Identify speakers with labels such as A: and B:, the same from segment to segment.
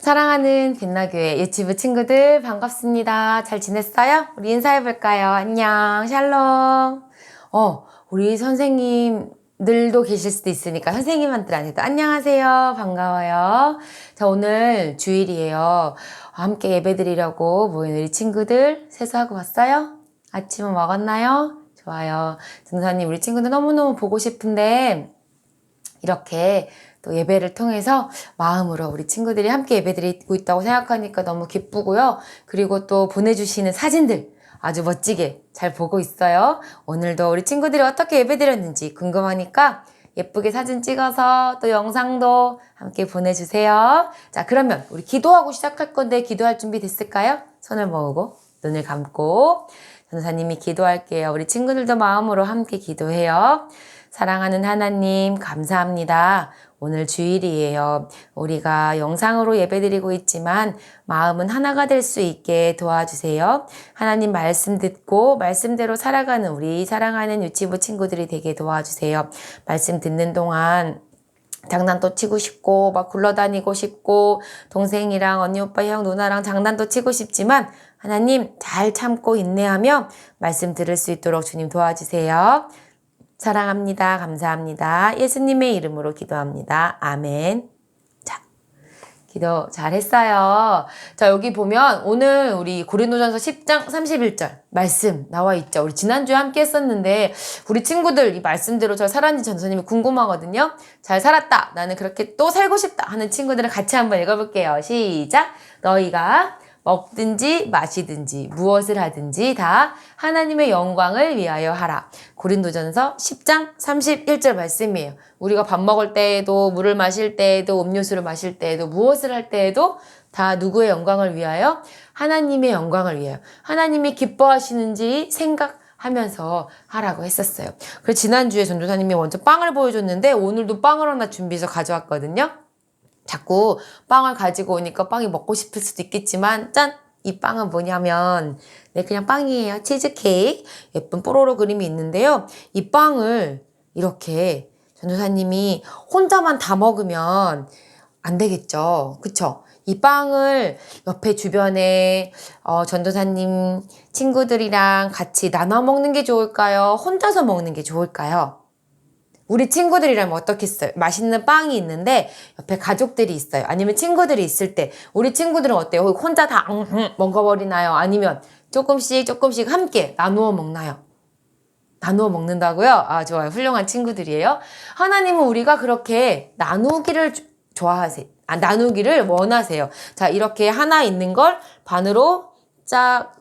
A: 사랑하는 빛나교회 유치부 친구들 반갑습니다. 잘 지냈어요? 우리 인사해볼까요? 안녕, 샬롬. 우리 선생님들도 계실 수도 있으니까 선생님한테도 안녕하세요. 반가워요. 자, 오늘 주일이에요. 함께 예배드리려고 모인 우리 친구들 세수하고 왔어요? 아침은 먹었나요? 좋아요. 전도사님, 우리 친구들 너무너무 보고 싶은데 이렇게 또 예배를 통해서 마음으로 우리 친구들이 함께 예배드리고 있다고 생각하니까 너무 기쁘고요. 그리고 또 보내주시는 사진들 아주 멋지게 잘 보고 있어요. 오늘도 우리 친구들이 어떻게 예배드렸는지 궁금하니까 예쁘게 사진 찍어서 또 영상도 함께 보내주세요. 자, 그러면 우리 기도하고 시작할 건데 기도할 준비 됐을까요? 손을 모으고 눈을 감고 전도사님이 기도할게요. 우리 친구들도 마음으로 함께 기도해요. 사랑하는 하나님, 감사합니다. 오늘 주일이에요. 우리가 영상으로 예배드리고 있지만 마음은 하나가 될 수 있게 도와주세요. 하나님 말씀 듣고 말씀대로 살아가는 우리 사랑하는 유치부 친구들이 되게 도와주세요. 말씀 듣는 동안 장난도 치고 싶고 막 굴러다니고 싶고 동생이랑 언니 오빠 형 누나랑 장난도 치고 싶지만 하나님 잘 참고 인내하며 말씀 들을 수 있도록 주님 도와주세요. 사랑합니다. 감사합니다. 예수님의 이름으로 기도합니다. 아멘. 자, 기도 잘했어요. 자, 여기 보면 오늘 우리 고린도전서 10장 31절 말씀 나와 있죠. 우리 지난주에 함께 했었는데 우리 친구들 이 말씀대로 잘 살았는지 전도사님이 궁금하거든요. 잘 살았다. 나는 그렇게 또 살고 싶다 하는 친구들은 같이 한번 읽어볼게요. 시작. 너희가 먹든지 마시든지 무엇을 하든지 다 하나님의 영광을 위하여 하라. 고린도전서 10장 31절 말씀이에요. 우리가 밥 먹을 때에도 물을 마실 때에도 음료수를 마실 때에도 무엇을 할 때에도 다 누구의 영광을 위하여? 하나님의 영광을 위하여. 하나님이 기뻐하시는지 생각하면서 하라고 했었어요. 그래서 지난주에 전도사님이 먼저 빵을 보여줬는데 오늘도 빵을 하나 준비해서 가져왔거든요. 자꾸 빵을 가지고 오니까 빵이 먹고 싶을 수도 있겠지만 짠! 이 빵은 뭐냐면 네, 그냥 빵이에요. 치즈케이크 예쁜 뽀로로 그림이 있는데요. 이 빵을 이렇게 전도사님이 혼자만 다 먹으면 안 되겠죠. 그쵸? 이 빵을 옆에 주변에 전도사님 친구들이랑 같이 나눠 먹는 게 좋을까요? 혼자서 먹는 게 좋을까요? 우리 친구들이라면 어떻겠어요? 맛있는 빵이 있는데 옆에 가족들이 있어요. 아니면 친구들이 있을 때 우리 친구들은 어때요? 혼자 다 먹어버리나요? 아니면 조금씩 함께 나누어 먹나요? 나누어 먹는다고요? 아, 좋아요. 훌륭한 친구들이에요. 하나님은 우리가 그렇게 나누기를 좋아하세요. 나누기를 원하세요. 자, 이렇게 하나 있는 걸 반으로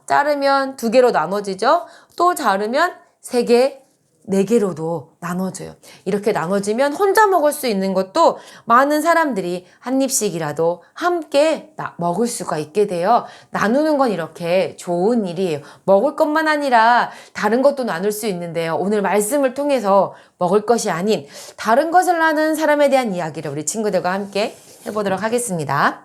A: 자르면 2개로 나눠지죠? 또 자르면 3개, 4개로도 나눠져요. 이렇게 나눠지면 혼자 먹을 수 있는 것도 많은 사람들이 한 입씩이라도 함께 먹을 수가 있게 돼요. 나누는 건 이렇게 좋은 일이에요. 먹을 것만 아니라 다른 것도 나눌 수 있는데요. 오늘 말씀을 통해서 먹을 것이 아닌 다른 것을 나누는 사람에 대한 이야기를 우리 친구들과 함께 해보도록 하겠습니다.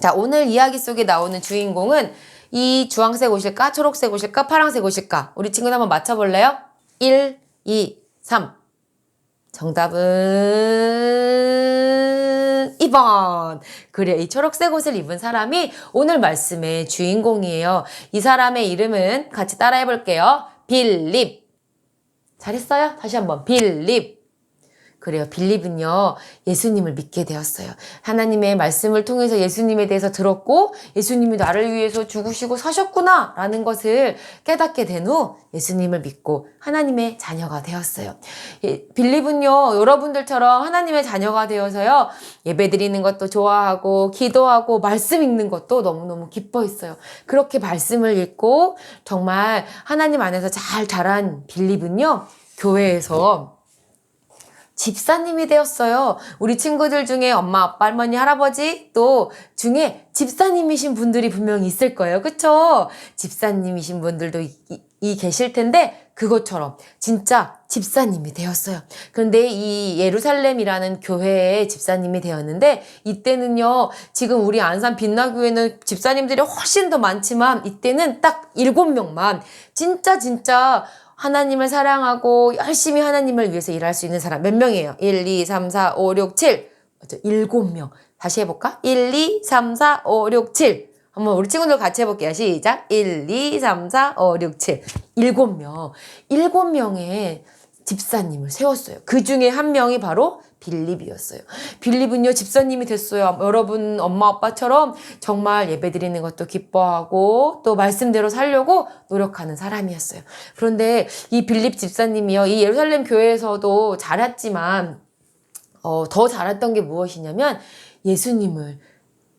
A: 자, 오늘 이야기 속에 나오는 주인공은 이 주황색 옷일까? 초록색 옷일까? 파란색 옷일까? 우리 친구들 한번 맞춰볼래요? 1, 2, 3. 정답은 2번. 그래, 이 초록색 옷을 입은 사람이 오늘 말씀의 주인공이에요. 이 사람의 이름은 같이 따라해 볼게요. 빌립. 잘했어요? 다시 한번. 빌립. 그래요. 빌립은요, 예수님을 믿게 되었어요. 하나님의 말씀을 통해서 예수님에 대해서 들었고, 예수님이 나를 위해서 죽으시고 사셨구나, 라는 것을 깨닫게 된 후, 예수님을 믿고 하나님의 자녀가 되었어요. 빌립은요, 여러분들처럼 하나님의 자녀가 되어서요, 예배 드리는 것도 좋아하고, 기도하고, 말씀 읽는 것도 너무너무 기뻐했어요. 그렇게 말씀을 읽고, 정말 하나님 안에서 잘 자란 빌립은요, 교회에서 집사님이 되었어요. 우리 친구들 중에 엄마, 아빠, 할머니, 할아버지 또 중에 집사님이신 분들이 분명히 있을 거예요. 그쵸? 집사님이신 분들도 계실 텐데 그것처럼 진짜 집사님이 되었어요. 그런데 이 예루살렘이라는 교회의 집사님이 되었는데 이때는요. 지금 우리 안산 빛나교회는 집사님들이 훨씬 더 많지만 이때는 딱 7명만 진짜 하나님을 사랑하고 열심히 하나님을 위해서 일할 수 있는 사람 몇 명이에요? 1, 2, 3, 4, 5, 6, 7. 7명. 다시 해볼까? 1, 2, 3, 4, 5, 6, 7. 한번 우리 친구들 같이 해볼게요. 시작. 1, 2, 3, 4, 5, 6, 7. 7명. 7명의 집사님을 세웠어요. 그 중에 한 명이 바로 빌립이었어요. 빌립은요, 집사님이 됐어요. 여러분 엄마 아빠처럼 정말 예배드리는 것도 기뻐하고 또 말씀대로 살려고 노력하는 사람이었어요. 그런데 이 빌립 집사님이요, 이 예루살렘 교회에서도 자랐지만 더 잘했던 게 무엇이냐면 예수님을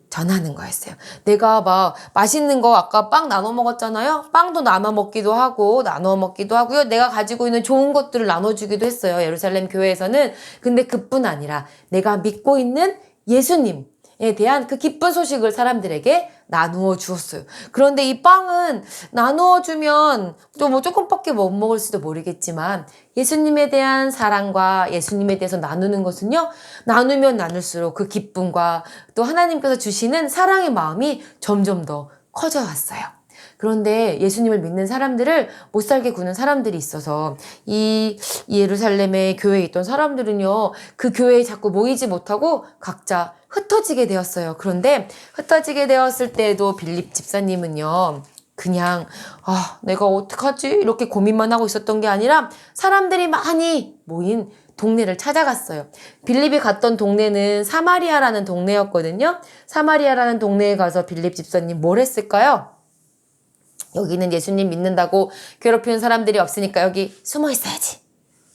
A: 전하는 거였어요. 내가 막 맛있는 거 아까 빵 나눠 먹었잖아요. 빵도 나눠 먹기도 하고 나눠 먹기도 하고요. 내가 가지고 있는 좋은 것들을 나눠주기도 했어요. 예루살렘 교회에서는. 근데 그뿐 아니라 내가 믿고 있는 예수님에 대한 그 기쁜 소식을 사람들에게 나누어 주었어요. 그런데 이 빵은 나누어 주면 또 뭐 조금밖에 못 먹을 수도 모르겠지만 예수님에 대한 사랑과 예수님에 대해서 나누는 것은요, 나누면 나눌수록 그 기쁨과 또 하나님께서 주시는 사랑의 마음이 점점 더 커져 왔어요. 그런데 예수님을 믿는 사람들을 못 살게 구는 사람들이 있어서 이 예루살렘의 교회에 있던 사람들은요, 그 교회에 자꾸 모이지 못하고 각자 흩어지게 되었어요. 그런데 흩어지게 되었을 때에도 빌립 집사님은요, 그냥 내가 어떡하지? 이렇게 고민만 하고 있었던 게 아니라 사람들이 많이 모인 동네를 찾아갔어요. 빌립이 갔던 동네는 사마리아라는 동네였거든요. 사마리아라는 동네에 가서 빌립 집사님 뭘 했을까요? 여기는 예수님 믿는다고 괴롭히는 사람들이 없으니까 여기 숨어 있어야지.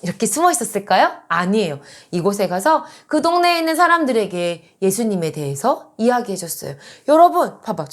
A: 이렇게 숨어 있었을까요? 아니에요. 이곳에 가서 그 동네에 있는 사람들에게 예수님에 대해서 이야기해 줬어요. 여러분, 봐봐.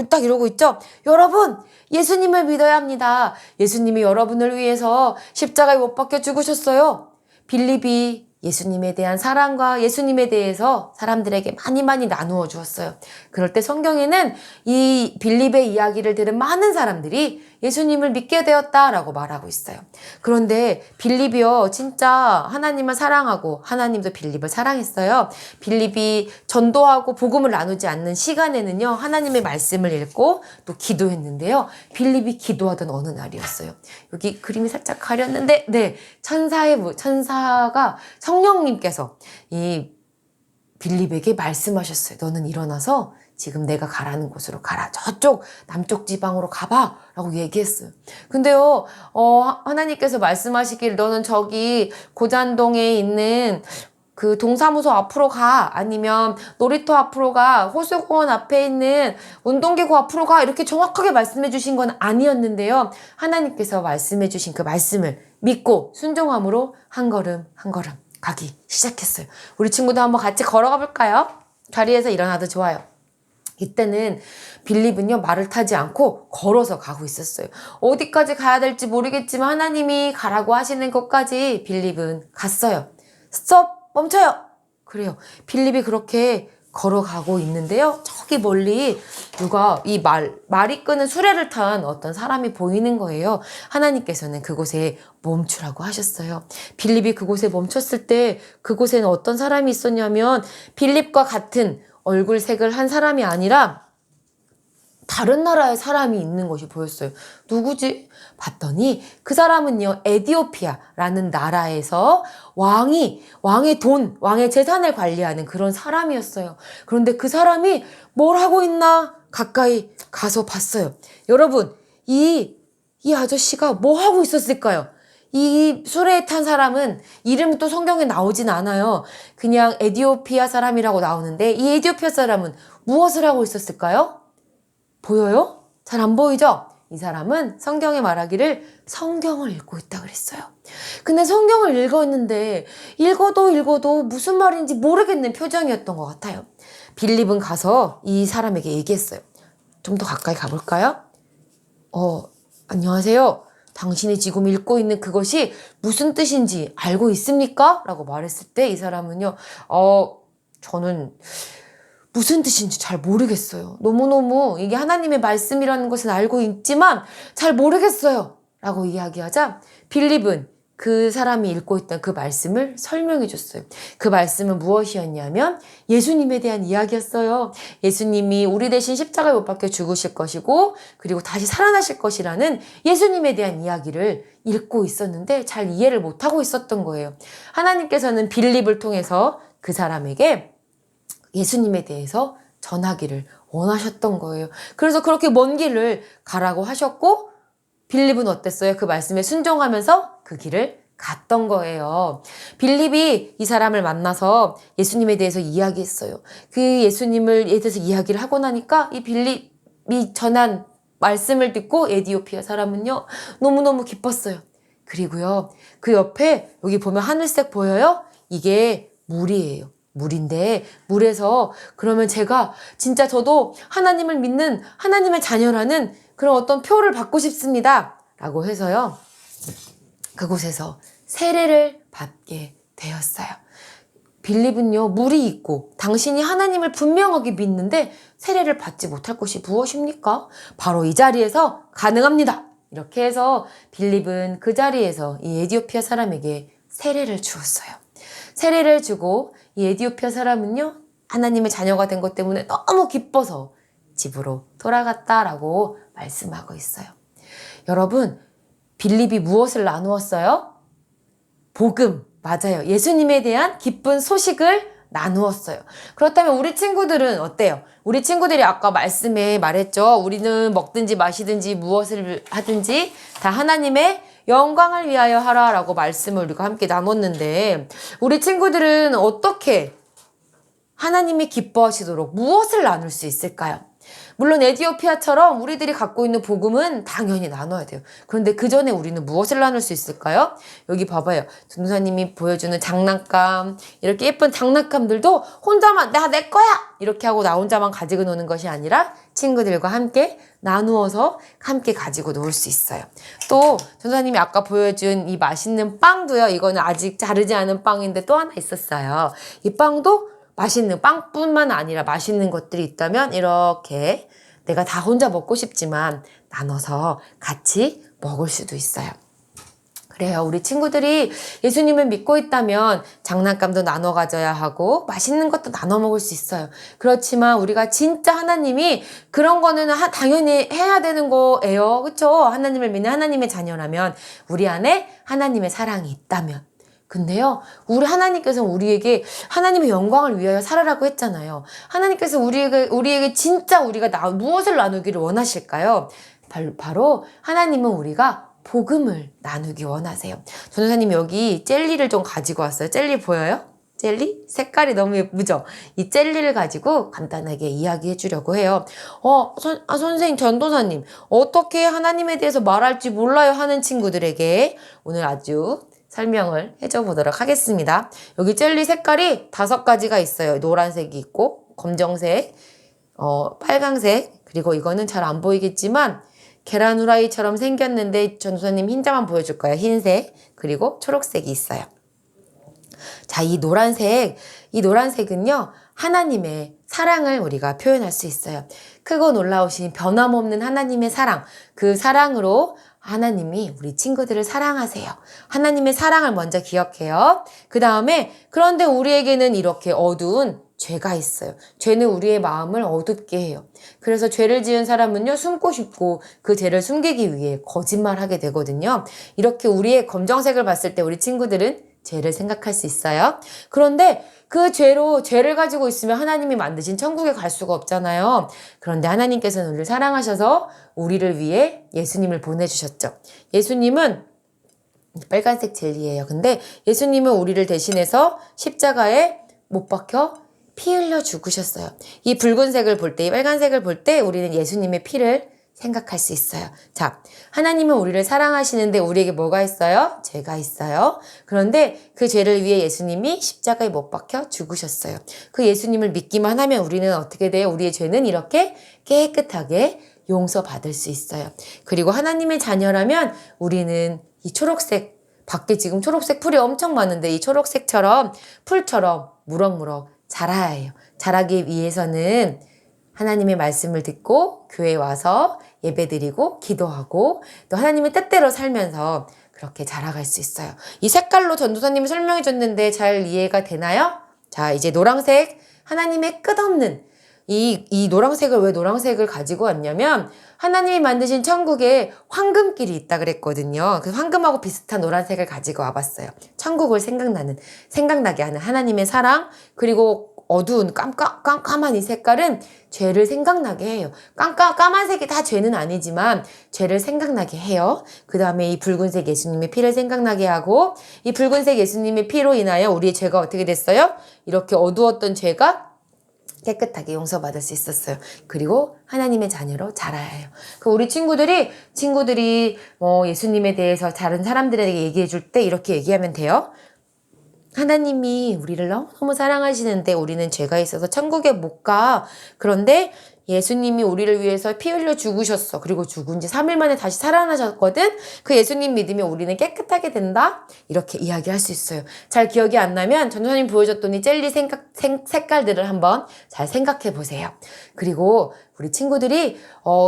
A: 딱 이러고 있죠? 여러분, 예수님을 믿어야 합니다. 예수님이 여러분을 위해서 십자가에 못 박혀 죽으셨어요. 빌립이 예수님에 대한 사랑과 예수님에 대해서 사람들에게 많이 나누어 주었어요. 그럴 때 성경에는 이 빌립의 이야기를 들은 많은 사람들이 예수님을 믿게 되었다라고 말하고 있어요. 그런데 빌립이요, 진짜 하나님을 사랑하고 하나님도 빌립을 사랑했어요. 빌립이 전도하고 복음을 나누지 않는 시간에는요, 하나님의 말씀을 읽고 또 기도했는데요. 빌립이 기도하던 어느 날이었어요. 여기 그림이 살짝 가렸는데, 네, 천사가 성령님께서 이 빌립에게 말씀하셨어요. 너는 일어나서 지금 내가 가라는 곳으로 가라. 저쪽 남쪽 지방으로 가봐. 라고 얘기했어요. 근데요, 하나님께서 말씀하시길 너는 저기 고잔동에 있는 그 동사무소 앞으로 가. 아니면 놀이터 앞으로 가. 호수공원 앞에 있는 운동기구 앞으로 가. 이렇게 정확하게 말씀해 주신 건 아니었는데요. 하나님께서 말씀해 주신 그 말씀을 믿고 순종함으로 한 걸음 한 걸음 가기 시작했어요. 우리 친구도 한번 같이 걸어가 볼까요? 자리에서 일어나도 좋아요. 이때는 빌립은요, 말을 타지 않고 걸어서 가고 있었어요. 어디까지 가야 될지 모르겠지만 하나님이 가라고 하시는 곳까지 빌립은 갔어요. 스톱! 멈춰요! 그래요. 빌립이 그렇게 걸어가고 있는데요. 저기 멀리 누가 말이 끄는 수레를 탄 어떤 사람이 보이는 거예요. 하나님께서는 그곳에 멈추라고 하셨어요. 빌립이 그곳에 멈췄을 때 그곳에는 어떤 사람이 있었냐면 빌립과 같은 얼굴색을 한 사람이 아니라 다른 나라의 사람이 있는 것이 보였어요. 누구지? 봤더니 그 사람은요, 에디오피아라는 나라에서 왕의 재산을 관리하는 그런 사람이었어요. 그런데 그 사람이 뭘 하고 있나 가까이 가서 봤어요. 여러분, 이 아저씨가 뭐 하고 있었을까요? 이 수레에 탄 사람은 이름이 또 성경에 나오진 않아요. 그냥 에디오피아 사람이라고 나오는데 이 에디오피아 사람은 무엇을 하고 있었을까요? 보여요? 잘 안 보이죠? 이 사람은 성경에 말하기를 성경을 읽고 있다 그랬어요. 근데 성경을 읽었는데 읽어도 무슨 말인지 모르겠는 표정이었던 것 같아요. 빌립은 가서 이 사람에게 얘기했어요. 좀 더 가까이 가볼까요? 안녕하세요. 당신이 지금 읽고 있는 그것이 무슨 뜻인지 알고 있습니까? 라고 말했을 때 이 사람은요, 저는 무슨 뜻인지 잘 모르겠어요. 너무너무 이게 하나님의 말씀이라는 것은 알고 있지만 잘 모르겠어요. 라고 이야기하자 빌립은 그 사람이 읽고 있던 그 말씀을 설명해 줬어요. 그 말씀은 무엇이었냐면 예수님에 대한 이야기였어요. 예수님이 우리 대신 십자가에 못 박혀 죽으실 것이고 그리고 다시 살아나실 것이라는 예수님에 대한 이야기를 읽고 있었는데 잘 이해를 못하고 있었던 거예요. 하나님께서는 빌립을 통해서 그 사람에게 예수님에 대해서 전하기를 원하셨던 거예요. 그래서 그렇게 먼 길을 가라고 하셨고 빌립은 어땠어요? 그 말씀에 순종하면서 그 길을 갔던 거예요. 빌립이 이 사람을 만나서 예수님에 대해서 이야기했어요. 그 예수님을 대해서 이야기를 하고 나니까 이 빌립이 전한 말씀을 듣고 에디오피아 사람은요, 너무너무 기뻤어요. 그리고요, 그 옆에 여기 보면 하늘색 보여요? 이게 물이에요. 물인데 물에서 그러면 제가 진짜 저도 하나님을 믿는 하나님의 자녀라는 그런 어떤 표를 받고 싶습니다. 라고 해서요. 그곳에서 세례를 받게 되었어요. 빌립은요, 물이 있고 당신이 하나님을 분명하게 믿는데 세례를 받지 못할 것이 무엇입니까? 바로 이 자리에서 가능합니다. 이렇게 해서 빌립은 그 자리에서 이 에디오피아 사람에게 세례를 주었어요. 세례를 주고 이 에디오피아 사람은요, 하나님의 자녀가 된 것 때문에 너무 기뻐서 집으로 돌아갔다라고 말씀하고 있어요. 여러분, 빌립이 무엇을 나누었어요? 복음, 맞아요. 예수님에 대한 기쁜 소식을 나누었어요. 그렇다면 우리 친구들은 어때요? 우리 친구들이 아까 말씀에 말했죠. 우리는 먹든지 마시든지 무엇을 하든지 다 하나님의 영광을 위하여 하라라고 말씀을 우리가 함께 나눴는데 우리 친구들은 어떻게 하나님이 기뻐하시도록 무엇을 나눌 수 있을까요? 물론 에디오피아처럼 우리들이 갖고 있는 복음은 당연히 나눠야 돼요. 그런데 그 전에 우리는 무엇을 나눌 수 있을까요? 여기 봐봐요. 전도사님이 보여주는 장난감, 이렇게 예쁜 장난감들도 혼자만 내 거야! 이렇게 하고 나 혼자만 가지고 노는 것이 아니라 친구들과 함께 나누어서 함께 가지고 놀 수 있어요. 또 전도사님이 아까 보여준 이 맛있는 빵도요. 이거는 아직 자르지 않은 빵인데 또 하나 있었어요. 이 빵도 맛있는 빵뿐만 아니라 맛있는 것들이 있다면 이렇게 내가 다 혼자 먹고 싶지만 나눠서 같이 먹을 수도 있어요. 그래요. 우리 친구들이 예수님을 믿고 있다면 장난감도 나눠 가져야 하고 맛있는 것도 나눠 먹을 수 있어요. 그렇지만 우리가 진짜 하나님이 그런 거는 당연히 해야 되는 거예요. 그렇죠? 하나님을 믿는 하나님의 자녀라면 우리 안에 하나님의 사랑이 있다면 근데요, 우리 하나님께서 우리에게 하나님의 영광을 위하여 살아라고 했잖아요. 하나님께서 우리에게 진짜 우리가 무엇을 나누기를 원하실까요? 바로 하나님은 우리가 복음을 나누기 원하세요. 전도사님 여기 젤리를 좀 가지고 왔어요. 젤리 보여요? 젤리? 색깔이 너무 예쁘죠? 이 젤리를 가지고 간단하게 이야기해 주려고 해요. 선생님, 전도사님, 어떻게 하나님에 대해서 말할지 몰라요 하는 친구들에게 오늘 아주 설명을 해줘 보도록 하겠습니다. 여기 젤리 색깔이 5가지가 있어요. 노란색이 있고 검정색, 빨강색, 그리고 이거는 잘 안 보이겠지만 계란 후라이처럼 생겼는데 전도사님 흰자만 보여줄 거예요. 흰색, 그리고 초록색이 있어요. 자, 이 노란색은요, 하나님의 사랑을 우리가 표현할 수 있어요. 크고 놀라우신 변함없는 하나님의 사랑, 그 사랑으로 하나님이 우리 친구들을 사랑하세요. 하나님의 사랑을 먼저 기억해요. 그 다음에 그런데 우리에게는 이렇게 어두운 죄가 있어요. 죄는 우리의 마음을 어둡게 해요. 그래서 죄를 지은 사람은요, 숨고 싶고 그 죄를 숨기기 위해 거짓말하게 되거든요. 이렇게 우리의 검정색을 봤을 때 우리 친구들은 죄를 생각할 수 있어요. 그런데 그 죄를 가지고 있으면 하나님이 만드신 천국에 갈 수가 없잖아요. 그런데 하나님께서는 우리를 사랑하셔서 우리를 위해 예수님을 보내주셨죠. 예수님은 빨간색 젤리예요. 근데 예수님은 우리를 대신해서 십자가에 못 박혀 피 흘려 죽으셨어요. 이 붉은색을 볼 때, 이 빨간색을 볼 때 우리는 예수님의 피를 생각할 수 있어요. 자, 하나님은 우리를 사랑하시는데 우리에게 뭐가 있어요? 죄가 있어요. 그런데 그 죄를 위해 예수님이 십자가에 못 박혀 죽으셨어요. 그 예수님을 믿기만 하면 우리는 어떻게 돼요? 우리의 죄는 이렇게 깨끗하게 용서받을 수 있어요. 그리고 하나님의 자녀라면 우리는 이 초록색, 밖에 지금 초록색 풀이 엄청 많은데 이 초록색처럼 풀처럼 무럭무럭 자라야 해요. 자라기 위해서는 하나님의 말씀을 듣고 교회에 와서 예배드리고 기도하고 또 하나님의 뜻대로 살면서 그렇게 자라갈 수 있어요. 이 색깔로 전도사님이 설명해 줬는데 잘 이해가 되나요? 자, 이제 노란색, 하나님의 끝없는 이 노란색을 왜 노란색을 가지고 왔냐면 하나님이 만드신 천국에 황금길이 있다 그랬거든요. 그 황금하고 비슷한 노란색을 가지고 와봤어요. 천국을 생각나게 하는 하나님의 사랑, 그리고 어두운 깜깜한 이 색깔은 죄를 생각나게 해요. 까만색이 다 죄는 아니지만 죄를 생각나게 해요. 그 다음에 이 붉은색 예수님의 피를 생각나게 하고, 이 붉은색 예수님의 피로 인하여 우리의 죄가 어떻게 됐어요? 이렇게 어두웠던 죄가 깨끗하게 용서받을 수 있었어요. 그리고 하나님의 자녀로 자라야 해요. 그 우리 친구들이 예수님에 대해서 다른 사람들에게 얘기해 줄 때 이렇게 얘기하면 돼요. 하나님이 우리를 너무너무 사랑하시는데 우리는 죄가 있어서 천국에 못 가. 그런데 예수님이 우리를 위해서 피 흘려 죽으셨어. 그리고 죽은 지 3일 만에 다시 살아나셨거든. 그 예수님 믿으면 우리는 깨끗하게 된다. 이렇게 이야기할 수 있어요. 잘 기억이 안 나면 전도사님 보여줬더니 젤리 색깔들을 한번 잘 생각해 보세요. 그리고 우리 친구들이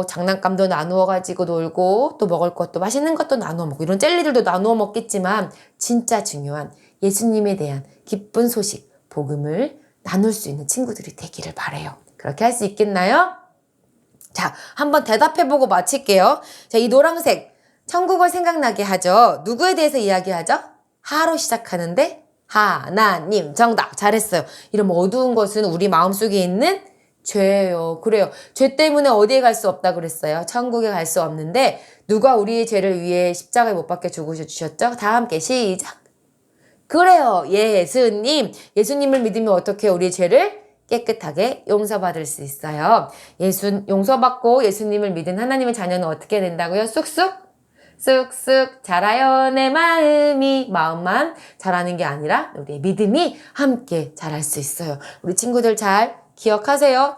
A: 장난감도 나누어 가지고 놀고 또 먹을 것도 맛있는 것도 나누어 먹고 이런 젤리들도 나누어 먹겠지만 진짜 중요한 예수님에 대한 기쁜 소식, 복음을 나눌 수 있는 친구들이 되기를 바라요. 그렇게 할 수 있겠나요? 자, 한번 대답해보고 마칠게요. 자, 이 노란색, 천국을 생각나게 하죠. 누구에 대해서 이야기하죠? 하로 시작하는데 하나님, 정답. 잘했어요. 이런 어두운 것은 우리 마음속에 있는 죄예요. 그래요. 죄 때문에 어디에 갈 수 없다 그랬어요. 천국에 갈 수 없는데 누가 우리의 죄를 위해 십자가에 못 박혀 죽으셨죠? 다 함께 시작. 그래요. 예수님. 예수님을 믿으면 어떻게 우리의 죄를 깨끗하게 용서받을 수 있어요. 용서받고 예수님을 믿은 하나님의 자녀는 어떻게 된다고요? 쑥쑥 자라요. 내 마음만 자라는 게 아니라 우리의 믿음이 함께 자랄 수 있어요. 우리 친구들 잘 기억하세요.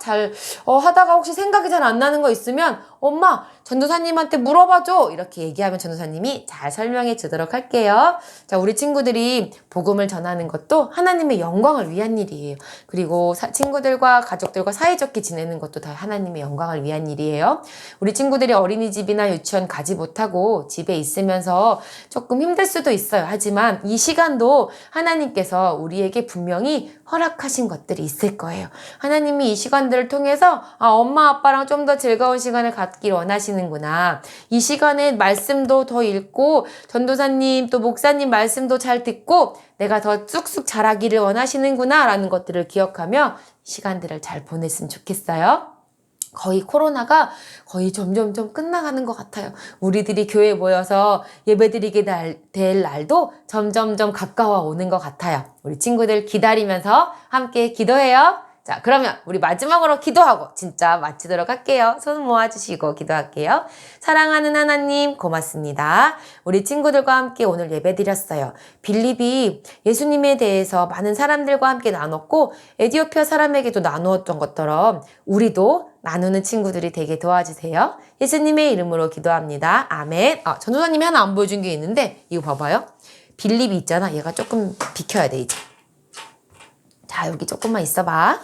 A: 하다가 혹시 생각이 잘 안 나는 거 있으면 엄마 전도사님한테 물어봐줘 이렇게 얘기하면 전도사님이 잘 설명해 주도록 할게요. 자, 우리 친구들이 복음을 전하는 것도 하나님의 영광을 위한 일이에요. 그리고 친구들과 가족들과 사이좋게 지내는 것도 다 하나님의 영광을 위한 일이에요. 우리 친구들이 어린이집이나 유치원 가지 못하고 집에 있으면서 조금 힘들 수도 있어요. 하지만 이 시간도 하나님께서 우리에게 분명히 허락하신 것들이 있을 거예요. 하나님이 이 시간들을 통해서 엄마 아빠랑 좀 더 즐거운 시간을 갖길 원하시는구나. 이 시간에 말씀도 더 읽고 전도사님 또 목사님 말씀도 잘 듣고 내가 더 쑥쑥 자라기를 원하시는구나 라는 것들을 기억하며 시간들을 잘 보냈으면 좋겠어요. 거의 코로나가 거의 점점점 끝나가는 것 같아요. 우리들이 교회에 모여서 예배드리게 될 날도 점점점 가까워 오는 것 같아요. 우리 친구들 기다리면서 함께 기도해요. 자, 그러면 우리 마지막으로 기도하고 진짜 마치도록 할게요. 손 모아주시고 기도할게요. 사랑하는 하나님 고맙습니다. 우리 친구들과 함께 오늘 예배드렸어요. 빌립이 예수님에 대해서 많은 사람들과 함께 나눴고 에디오피아 사람에게도 나누었던 것처럼 우리도 나누는 친구들이 되게 도와주세요. 예수님의 이름으로 기도합니다. 아멘. 전도사님이 하나 안 보여준 게 있는데 이거 봐봐요. 빌립이 있잖아. 얘가 조금 비켜야 돼 이제. 자, 여기 조금만 있어봐.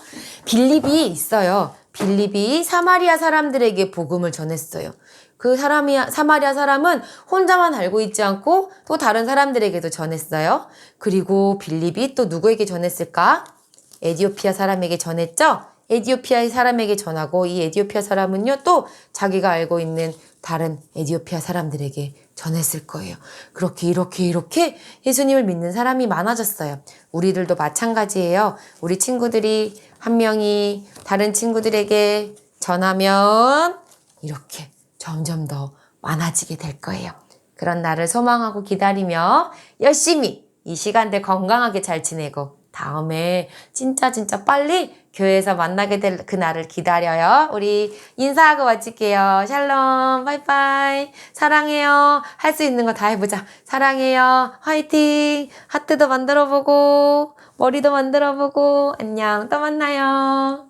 A: 빌립이 있어요. 빌립이 사마리아 사람들에게 복음을 전했어요. 그 사마리아 사람은 혼자만 알고 있지 않고 또 다른 사람들에게도 전했어요. 그리고 빌립이 또 누구에게 전했을까? 에디오피아 사람에게 전했죠? 에디오피아 사람에게 전하고 이 에디오피아 사람은요 또 자기가 알고 있는 다른 에디오피아 사람들에게 전했을 거예요. 그렇게 이렇게 예수님을 믿는 사람이 많아졌어요. 우리들도 마찬가지예요. 우리 친구들이 한 명이 다른 친구들에게 전하면 이렇게 점점 더 많아지게 될 거예요. 그런 날을 소망하고 기다리며 열심히 이 시간들 건강하게 잘 지내고 다음에 진짜 빨리 교회에서 만나게 될 그날을 기다려요. 우리 인사하고 마칠게요. 샬롬, 바이바이. 사랑해요. 할 수 있는 거 다 해보자. 사랑해요. 화이팅. 하트도 만들어보고 머리도 만들어보고 안녕. 또 만나요.